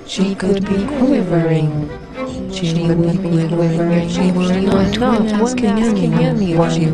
She could be quivering. She would be quivering if she were not one asking anyone. She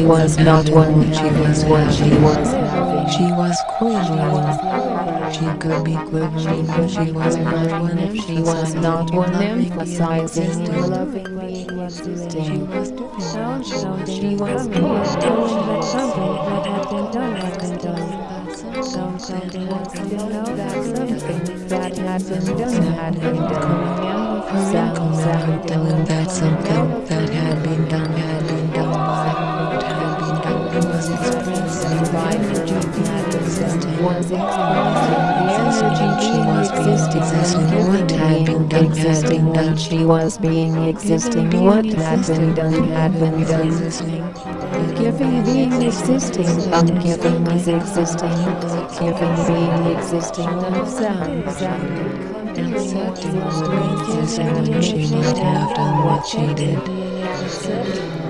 was not one she was what she was having. She was quivering. She could be quivering if she was not one if she was not one emphasizing and loving being existing. She was doing sounding. She was doing that something that had been done had been done. Sounding was to know that something that had been done had been done. Sounding that something that had been done had been done. What had been done was expressing the energy being existing. Was expressing the energy she was existing. What had been done had been done. She was being existing. What had been done had been done. Giving being existing, giving is existing, giving being existing, sounding, accepting what existing, and she might have done what she did.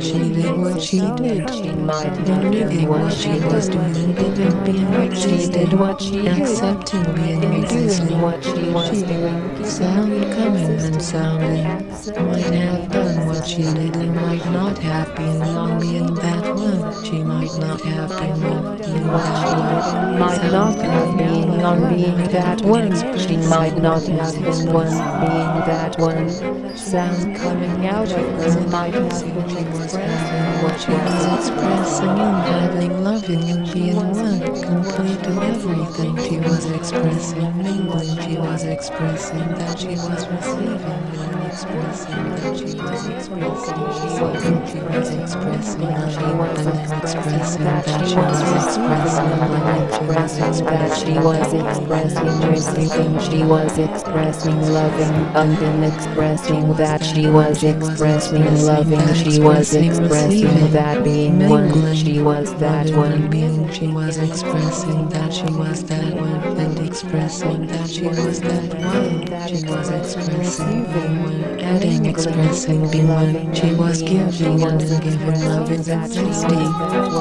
She did what she did. She might have done what she was doing, living being existing. She did what she did, accepting being existing, what she was doing. Sound coming and sounding. Might have done what she did and might not have been on being that one. She might not have been on being that one. Might not have been on being that one. She might not have been one being that one. Sound coming out of her might have been expressing what she was expressing and having, loving and being one, complete in everything she was expressing, mingling. She was expressing that she was receiving and expressing that she was expressing. She was expressing that she was expressing that she was expressing that she was expressing receiving. She was expressing loving and then expressing that she was expressing loving. She was expressing that being one. She was that one being. She was expressing that she was that one and expressing that she was that one. She was expressing being one, adding expressing being one. She was giving and then giving love is existing.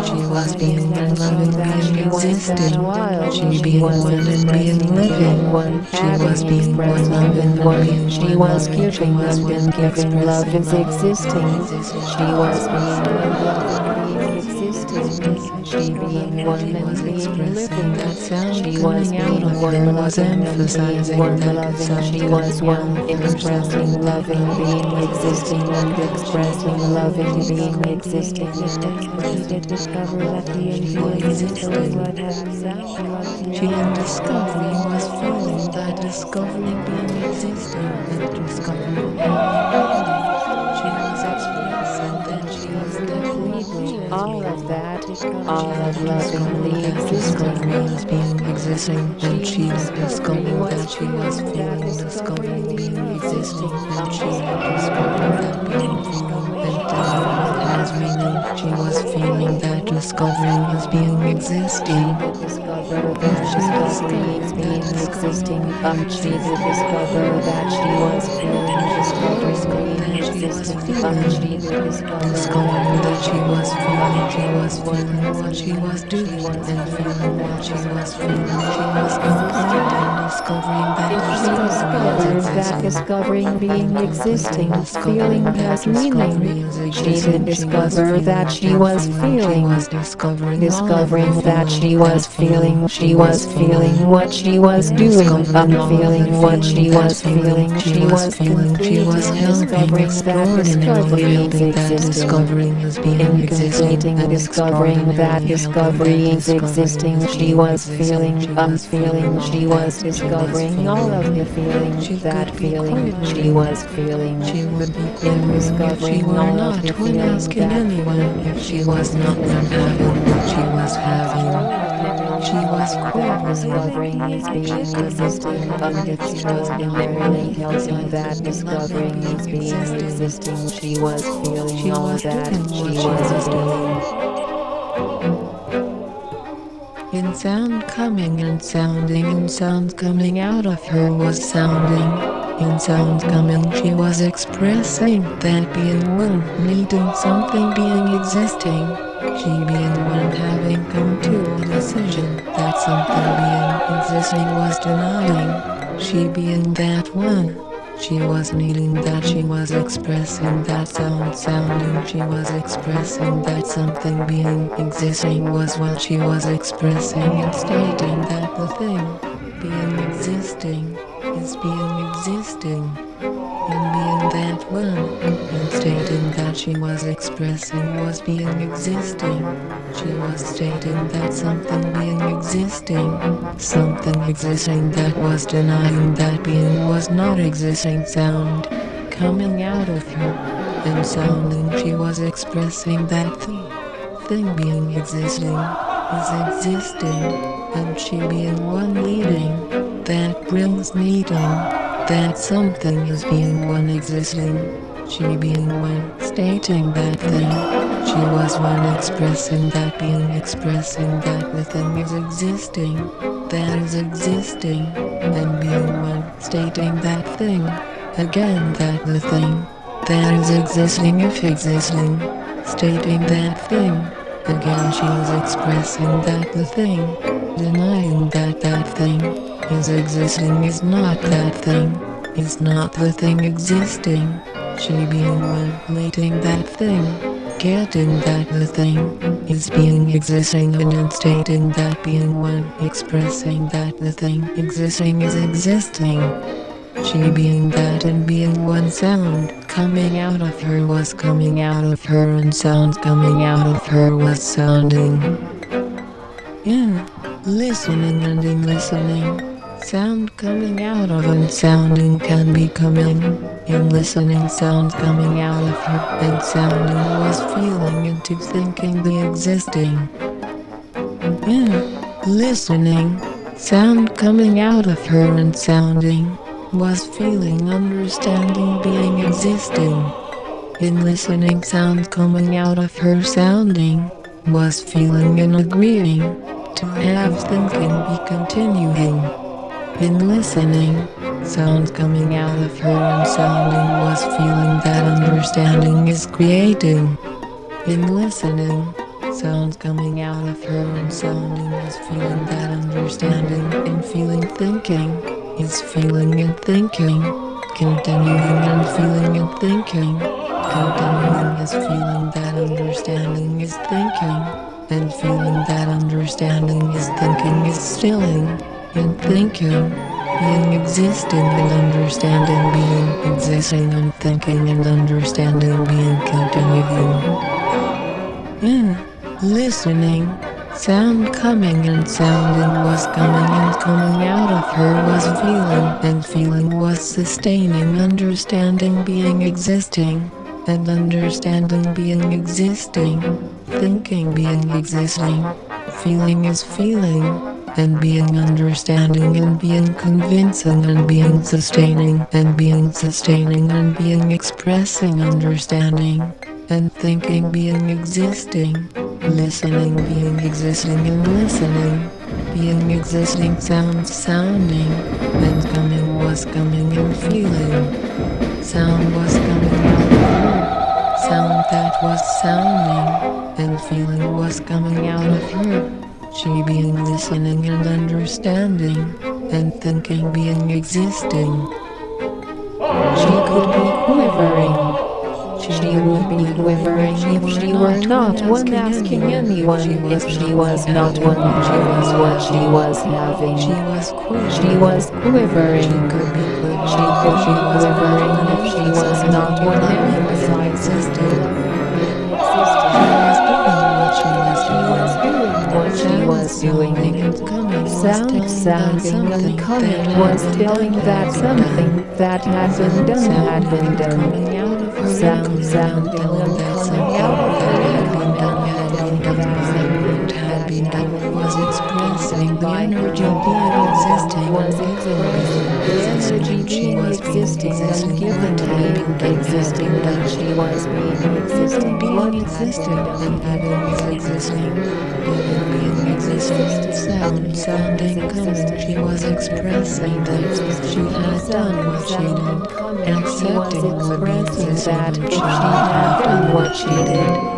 She was being and loving being existing. She being one and being living one. She was being one love and one. She was giving and then giving love is existing. She was being one love and being existing. She being one and being living. She was being one was emphasizing one loving. She was one expressing loving being existing and expressing loving being existing. She did discover that being was existing. She in discovery was feeling that discovery being existing and discovering she was expressing that she was definitely all of that, all of lovingly existing was being existing and she was discovering that she was feeling discovering being existing and she discovering that being feeling that has meaning. She was feeling that discovering was being existing. Discover that she was being existing. She did discover that she was feeling discovering being existing. She did discover that she was feeling what she was doing and feeling what she was feeling. She was complete and discovering that discovering being existing. Feeling has meaning. She did discover that she was feeling. Discovering that she was feeling. She was feeling what she was doing. Feeling what she was feeling. She was feeling. She was discovering that discovery is existing. In completing discovering that discovery is existing. She was feeling. Feeling. She was discovering all of the feeling. That feeling. She was feeling. She would be in discovering all of the feeling. Asking anyone if she was not having what she was having. She was quite discovering is being existing. Extraordinarily helping that discovering is being existing. She was feeling all that she was doing. In sound coming and sounding, in sound coming out of her was sounding. In sound coming she was expressing that being one, needing something being existing. She being one having come to a decision that something being existing was denying. She being that one. She was needing that, she was expressing that sounding, she was expressing that something being existing was what she was expressing and stating that the thing being existing is being existing and being that one and stating that she was expressing was being existing. She was stating that something being existing, something existing that was denying that being was not existing sound coming out of her and sounding she was expressing that thing being existing is existing and she being one leading that brings needing that something is being one existing, she being one stating that thing, she was one expressing that being expressing that the thing is existing, that is existing, and being one stating that thing, again that the thing, that is existing if existing, stating that thing, again she is expressing that the thing, denying that that thing is existing is not that thing, is not the thing existing, she being one relating that thing, getting that the thing is being existing and stating that being one expressing that the thing existing is existing. She being that and being one sound coming out of her was coming out of her and sound coming out of her was sounding. In listening and in listening, sound coming out of and sounding can be coming. In listening, sound coming out of her and sounding was feeling into thinking the existing. In listening, sound coming out of her and sounding was feeling understanding being existing. In listening, sound coming out of her sounding was feeling and agreeing to have thinking be continuing. In listening, sound coming out of her and sounding was feeling that understanding is creating. In listening, sound coming out of her and sounding is feeling that understanding and feeling thinking is feeling and thinking, continuing and feeling and thinking, continuing is feeling that understanding is thinking, and feeling that understanding is thinking is stilling, and thinking, being existing and understanding being existing and thinking and understanding being continuing. In listening, sound coming and sounding was coming and coming out of her was feeling and feeling was sustaining understanding being existing and understanding being existing, thinking being existing, feeling is feeling, and being understanding and being convincing and being sustaining and being expressing understanding and thinking being existing, listening being existing and listening, being existing sounds sounding, and coming was coming and feeling, sound was coming out of her, sound that was sounding, and feeling was coming out of her. She being listening and understanding, and thinking being existing. She could be quivering. She would be quivering if she were not one asking anyone if she was not one she was what she was having. She was quivering. She could be quivering if she was not one emphasizing. She was doing and coming, sounding and coming was telling that something that had been done had been done. Sounding and coming out of that had been done was expressing the energy being existing was existing she was existing and given being existing that she was being existing being existing and giving is existing being existing sounding coming she was expressing that she had done what she did accepting what existing that she had done what she did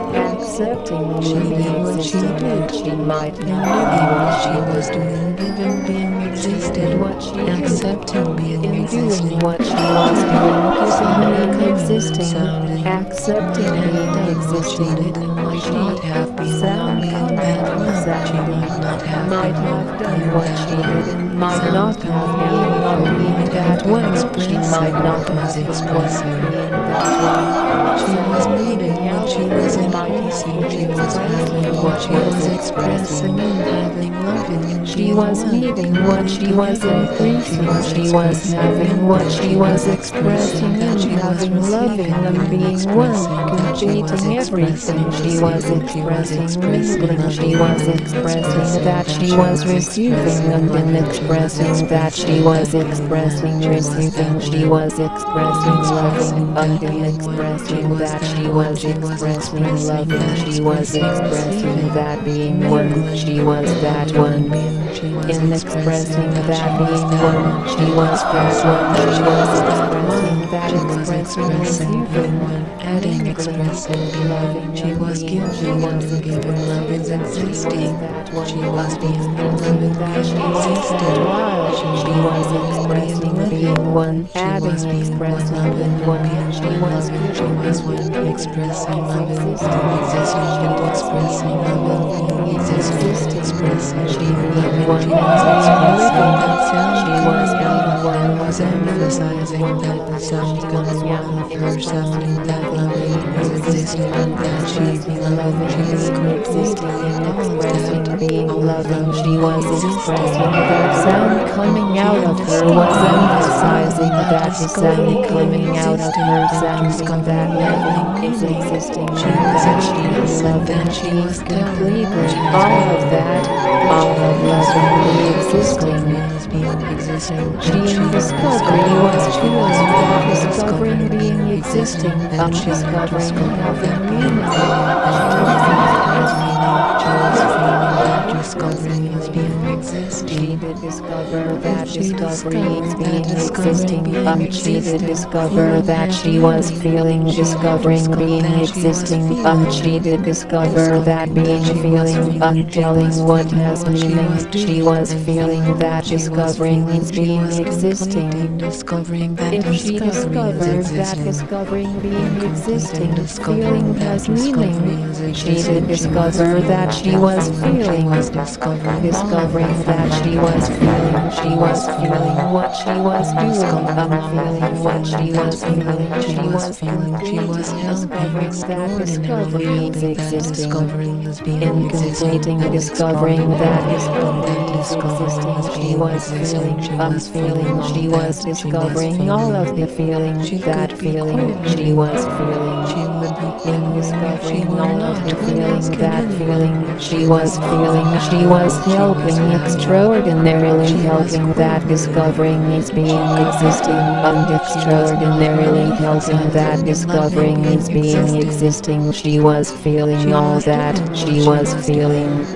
accepting She the did what she existing did, and she might and not living know what what she she was did. doing, giving being She existing, did what she did. accepting being In existing, doing what she was doing, giving being becoming and existing, sounding, accepting and being done what she existing. did and might not have been one Sound being coming that out one. She sounding, might not have might been have one done being what that she one. did and might Sound not have coming been out of one her being might that have been one. She might expressing not what was have been one expressing. being that one. She was Sound needing coming what out she of was her might have increasing. been She was expressing having what what she was was expressing. expressing and having, loving and She being was one, needing what coming she was together. Then she increasing. was She was expressing having and what then she she was was expressing expressing that and she was having, loving receiving and and being one, expressing that she was completing expressing, everything. She was receiving. She was expressing, expressing, mingling. She loving was and expressing expressing that that she she was was receiving expressing, and in loving. She was expressing that she expressing was that being one. expressing, She was that receiving. She one. was expressing, loving Expressing and that in being one, she expressing was that that she one, was she was expressing, expressing loving. that, She was expressing, expressing receiving, that being one. mingling, She was that loving, one. being. She was In expressing expressing that she that was being that one, one, she was that expressing one. that She she was was that expressing one. that, She was expressing, expressing being receiving, one, adding, mingling, expressing being. loving She and was being. She giving was and giving, love expressing is that she was existing. that one. She was And being one, love expressing and that being she was that existing. while She she being was one and being expressing being loving. one, She adding, was being one, expressing loving being and one. being She one, was loving. She giving was and one, giving what expressing, is loving, being existing. existing She and was being expressing, one, loving, loving being being existing and existing. expressing, She being being loving. one She and was being expressing living. that sound She was coming out being of one, her, was loving being emphasizing one, that the loving. sound She was coming one, out of her, expressing, sounding that loving loving being was existing existing, and that she expressing, beloved, she loving was being complete, existing and all of expressing, that, being all loving. She lovingly was existing. expressing that sound coming She out of her was understanding that feeling, emphasizing that that the sound discovering being coming out of existing, her that sounding that discovering loving loving is meaning. existing She and was that she is expressing loving. that she She was is telling what she completely was all of feeling, that, that she all of was loving the feeling, that existing. discovering is being existing, She that she in was discovery discovering, was that she was feeling that feeling, discovering discovering being being existing, existing, that she was undiscovering discovering that having being meaning. feeling, She that was discovering having expressing meaning. She was that feeling that discovery discovering is being existing. She existing. did discover that She discovery is discovered that being discovering existing. being She did existing, discover feeling that had she was meaning. feeling She did discovering discover being that she was existing. feeling, She did discover that discovering that being she was feeling feeling. She was telling what feeling has what she was meaning. She doing was and feeling feeling that what she was discovering is feeling. She being was existing. completing, discovering that If she discovery is discovered that existing. discovering being Completing, existing, feeling discovering that has meaning, discovery is she did existing. She was discover that feeling she that was feeling. She feeling. was discovering all of the Discovering that feeling she that was feeling, she she was was feeling feeling. what she was doing, Discovering all of the feeling what feeling she that was feeling, she she was was feeling. She was completing, helping, discovering that extraordinarily discovery is helping that existing. discovering is being In existing, completing and discovering that extraordinarily helping discovery that is discovering existing, is she being was existing. feeling, She was feeling feeling, all she was that. She was discovering all of feeling. the feeling, She that could be feeling, she quivering. was feeling. She would be In quivering if she discovering were all of not. the When feeling, asking that anyone feeling, what she she was was feeling, feeling, she was how she was helping, feeling. extraordinarily She was helping that quivering. discovering is She being could be existing, and quivering if she was not. When extraordinarily helping that emphasizing and loving discovering is being being existing, existing. She was feeling she all was that, doing what she she was was doing. feeling.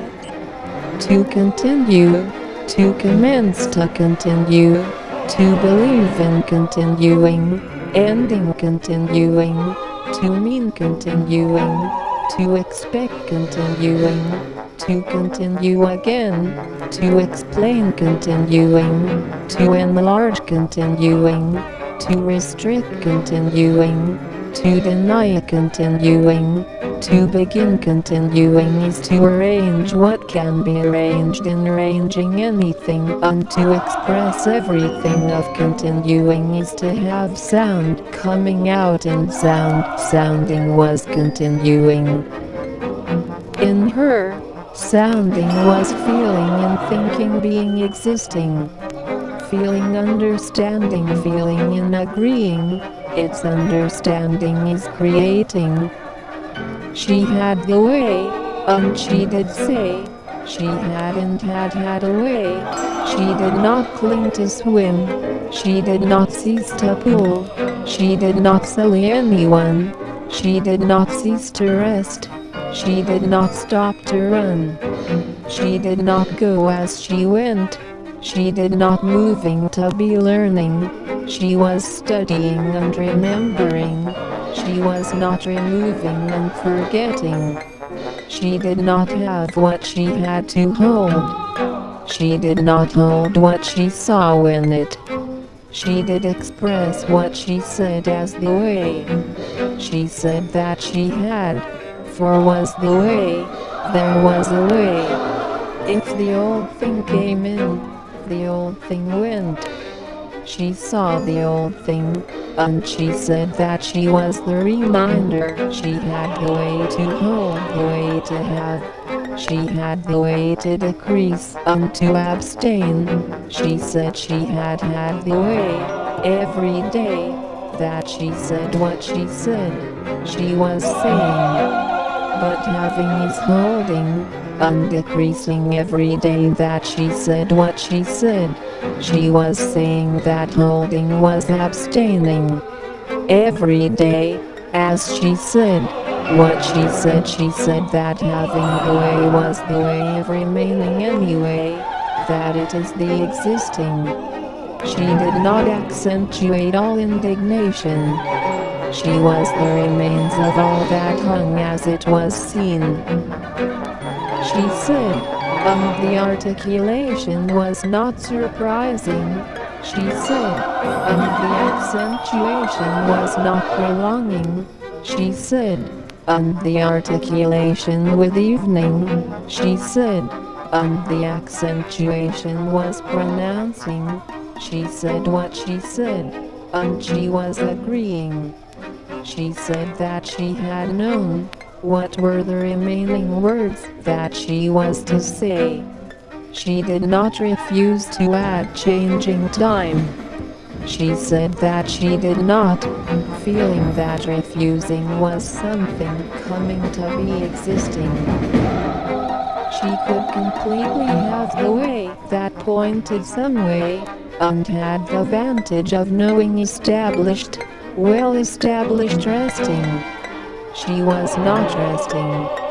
To continue, to commence, to continue, to believe in continuing, ending continuing, to mean continuing, to expect continuing, to continue again, to explain continuing, to enlarge continuing, to restrict continuing, to deny continuing, to begin continuing is to arrange what can be arranged in arranging anything, and to express everything of continuing is to have sound coming out, and sounding was continuing. In her, sounding was feeling and thinking being existing. Feeling understanding feeling in agreeing, its understanding is creating. She had the way, and she did say, she hadn't had a way. She did not cling to swim, she did not cease to pull, she did not sully anyone, she did not cease to rest, she did not stop to run, she did not go as she went, she did not moving to be learning, she was studying and remembering. She was not removing and forgetting. She did not have what she had to hold. She did not hold what she saw in it. She did express what she said as the way. She said that she had, for was the way, there was a way. If the old thing came in, the old thing went. She saw the old thing, and she said that she was the reminder. She had the way to hold, the way to have. She had the way to decrease and to abstain. She said she had the way every day that she said what she said. She was saying, but having is holding, and decreasing every day that she said what she said. She was saying that holding was abstaining. Every day, as she said what she said that having the way was the way of remaining anyway, that it is the existing. She did not accentuate all indignation. She was the remains of all that hung as it was seen. She said, the articulation was not surprising. She said, the accentuation was not prolonging. She said, the articulation with evening. She said, the accentuation was pronouncing. She said what she said, and she was agreeing. She said that she had known what were the remaining words that she was to say. She did not refuse to add changing time. She said that she did not, feeling that refusing was something coming to be existing. She could completely have the way that pointed some way, and had the vantage of knowing established, well-established resting. She was not resting.